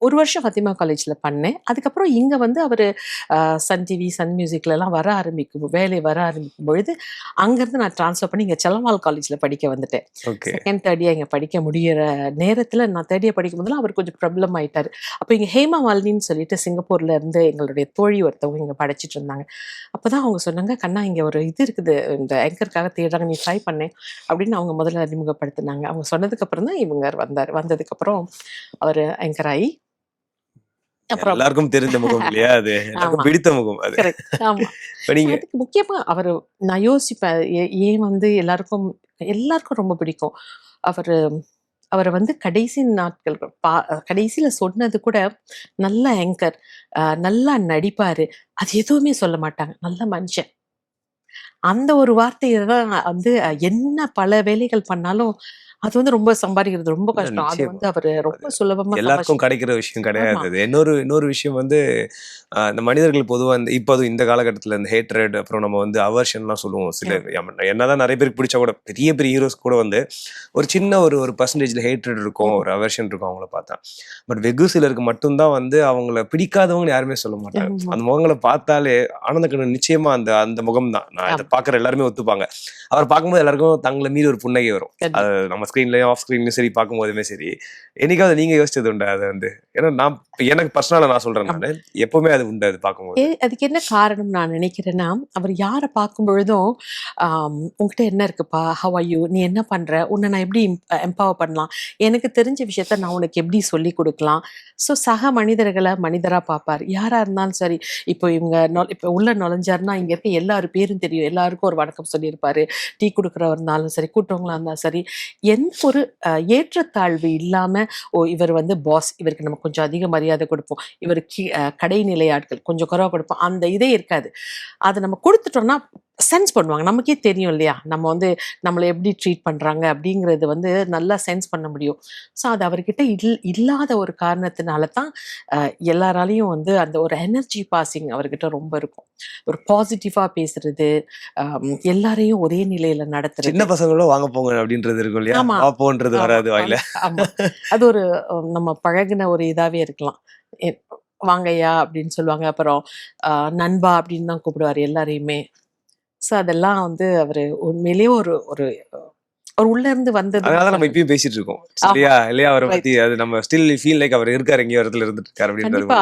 1 வருஷம் ஃபத்திமா காலேஜ்ல பண்ணேன். அதுக்கப்புறம் இங்க வந்து அவரு சன் டிவி, சன் மியூசிக்லலாம் வேலை வர ஆரம்பிக்கும் பொழுது, அங்கருந்து நான் ட்ரான்ஸ்ஃபர் பண்ணி இங்க செல்லம்மாள் காலேஜ்ல படிக்க வந்துட்டேன். ஓகே. 2ண்ட், 3rd இயர் இங்க படிக்க முடியிற நேரத்துல நான் 3rd இயர் படிக்கும்போதெல்லாம் அவர் கொஞ்சம் பிரபலம் ஆயிட்டாரு. அப்ப இங்க ஹேமா மாலினின்னு சொல்லிட்டு சிங்கப்பூர்ல இருந்து எங்களுடைய தோழி ஒருத்தவங்க இங்க படிச்சுட்டு இருந்தாங்க. அப்பதான் அவங்க சொன்னாங்க, "கண்ணா இங்க ஒரு இது இருக்குது. இந்த ஆங்கருக்காக தேடுறாங்க. நீ ட்ரை பண்ணேன்." அப்படின்னு அவங்க முதல்ல அறிமுகப்படுத்துனாங்க. அவங்க சொன்னதுக்கு அப்புறம் தான் இவங்க வந்தாரு. வந்ததுக்கப்புறம் அவரு ஆங்கர் ஆயி அப்புறம் எல்லாருக்கும் தெரிந்த முகம் இல்லையா அது? எல்லாருக்கும் ஆமா. பிடித்த முகம் அது. கரெக்ட். ஆமா. இப்ப நீங்க அதுக்கு முக்கியமா நான் யோசிப்பேன். ஏன் வந்து எல்லாருக்கும் ரொம்ப பிடிக்கும். அவரு அவர வந்து கடைசி நாட்கள் கடைசியில சொன்னது கூட, நல்ல ஆங்கர், நல்லா நடிப்பாரு. அது எதுவுமே சொல்ல மாட்டாங்க. நல்ல மனுஷன். அந்த ஒரு வார்த்தைய தான் வந்து என்ன பல வேலைகள் பண்ணாலும், அது வந்து ரொம்ப சம்பாதிக்கிறது ரொம்ப இல்ல கஷ்டம். அது நிச்சயமா. வந்து அவரு ரொம்ப சுலபமா எல்லாருக்கும் கிடைக்கிற விஷயம் கிடையாது ஆமா. அது. இன்னொரு விஷயம் வந்து இந்த மனிதர்கள் பொதுவா இப்போ அதுவும் இந்த காலகட்டத்துல இந்த ஹேட்ரட் அப்புறம் நம்ம வந்து அவர்ஷன்லாம் சொல்லுவோம். என்னதான் நிறைய பேருக்கு பிடிச்சா கூட பெரிய பெரிய ஹீரோஸ் கூட வந்து ஒரு சின்ன ஒரு பர்சன்டேஜ்ல ஹேட்ரட் இருக்கும், ஒரு அவர்ஷன் இருக்கும் அவங்கள பார்த்தா. பட் வெகு சிலருக்கு மட்டும்தான் வந்து அவங்கள பிடிக்காதவங்க யாருமே சொல்ல மாட்டாங்க. ஆமா. அந்த முகங்களை பார்த்தாலே ஆனந்த கண்ணன் நிச்சயமா அந்த அந்த முகம் தான். நான் இதை ஆமா. பார்க்குற எல்லாருமே ஒத்துப்பாங்க. அவர் பார்க்கும்போது எல்லாருக்கும் தங்களை மீறி ஒரு புன்னகை வரும். அது கண்டிப்பா. நம்ம ஸ்க்ரீன்லயும் ஆஃப் ஸ்க்ரீன்லயும் சரி பார்க்கும்போதுமே சரி. என்னைக்காவது நீங்க யோசிச்சது உண்டா அது வந்து? ஏன்னா எனக்கு பர்சனலா நான் சொல்றேன் ஆமா. நானு. எப்பவுமே அது உண்டு அது பார்க்கும்போது. அதுக்கு என்ன காரணம் நான் நினைக்கிறேன்னா, அவர் யார பார்க்கும் பொழுதும், "உன்கிட்ட என்ன இருக்குப்பா? How are you? நீ என்ன பண்ற? உன்ன நான் எப்படி எம்பவர் பண்ணலாம்? எனக்கு தெரிஞ்ச விஷயத்த நான் உனக்கு எப்படி சொல்லிக் குடுக்கலாம்?" ஸோ சக மனிதர்கள மனிதரா பார்ப்பாரு. யாரா இருந்தாலும் சரி, இப்போ இப்போ உள்ள நுழைஞ்சாருன்னா, இங்க இருக்க எல்லார் பேரும் தெரியும். எல்லாருக்கும் ஒரு வணக்கம் சொல்லியிருப்பாரு. டீ குடுக்குறவரா இருந்தாலும் சரி, கூட்டுறவங்களா இருந்தாலும் சரி, எந்த ஒரு ஏற்றத்தாழ்வு இல்லாம, "ஓ! இவர் வந்து பாஸ். இவருக்கு நம்ம கொஞ்சம் அதிக மரியாதை குடுப்போம். இவரு கடைநிலை ஆட்கள். கொஞ்சம் குறைவா குடுப்போம்." அந்த இதே இருக்காது. அத நம்ம குடுத்துட்டோம்னா சென்ஸ் பண்ணுவாங்க. நமக்கே தெரியும் இல்லையா? நம்ம வந்து நம்மள எப்படி ட்ரீட் பண்றாங்க அப்படிங்கிறது வந்து நல்லா சென்ஸ் பண்ண முடியும். ஸோ அது அவர்கிட்ட இல்லாத ஒரு காரணத்தினால தான் எல்லாராலயும் வந்து அந்த ஒரு எனர்ஜி பாசிங் அவர்கிட்ட ரொம்ப இருக்கும். ஒரு பாசிட்டிவா பேசுறது, எல்லாரையும் ஒரே நிலையில சின்ன நடத்துறது. பசங்களோட வாங்க போங்க அப்படின்றது இருக்கும் இல்லையா? ஆமா, வா போன்றது ஆமா, வராது வாயில. ஆமா. அது ஒரு நம்ம பழகுன ஒரு இதாவே இருக்கலாம். எ "வாங்கய்யா" அப்படின்னு சொல்லுவாங்க. அப்புறம் அ "நண்பா" அப்படின்னு தான் கூப்பிடுவாரு எல்லாரையுமே. ஸோ அதெல்லாம் வந்து அவரு உண்மையிலேயே ஒரு ஒரு ஒரு உள்ள இருந்து வந்ததுன்னு அதனால தான் நம்ம சொல்லலாம். இப்பயும் பேசிட்டு இருக்கோம். ஆமா. சரியா? இல்லையா? அவர பத்தி ரைட். அது நம்ம ஸ்டில் ஃபீல் லைக் அவர் இருக்காரு எங்கேயோ ஒரு இடத்துல இருந்துட்டு இருக்காரு அப்படின்றது கண்டிப்பா.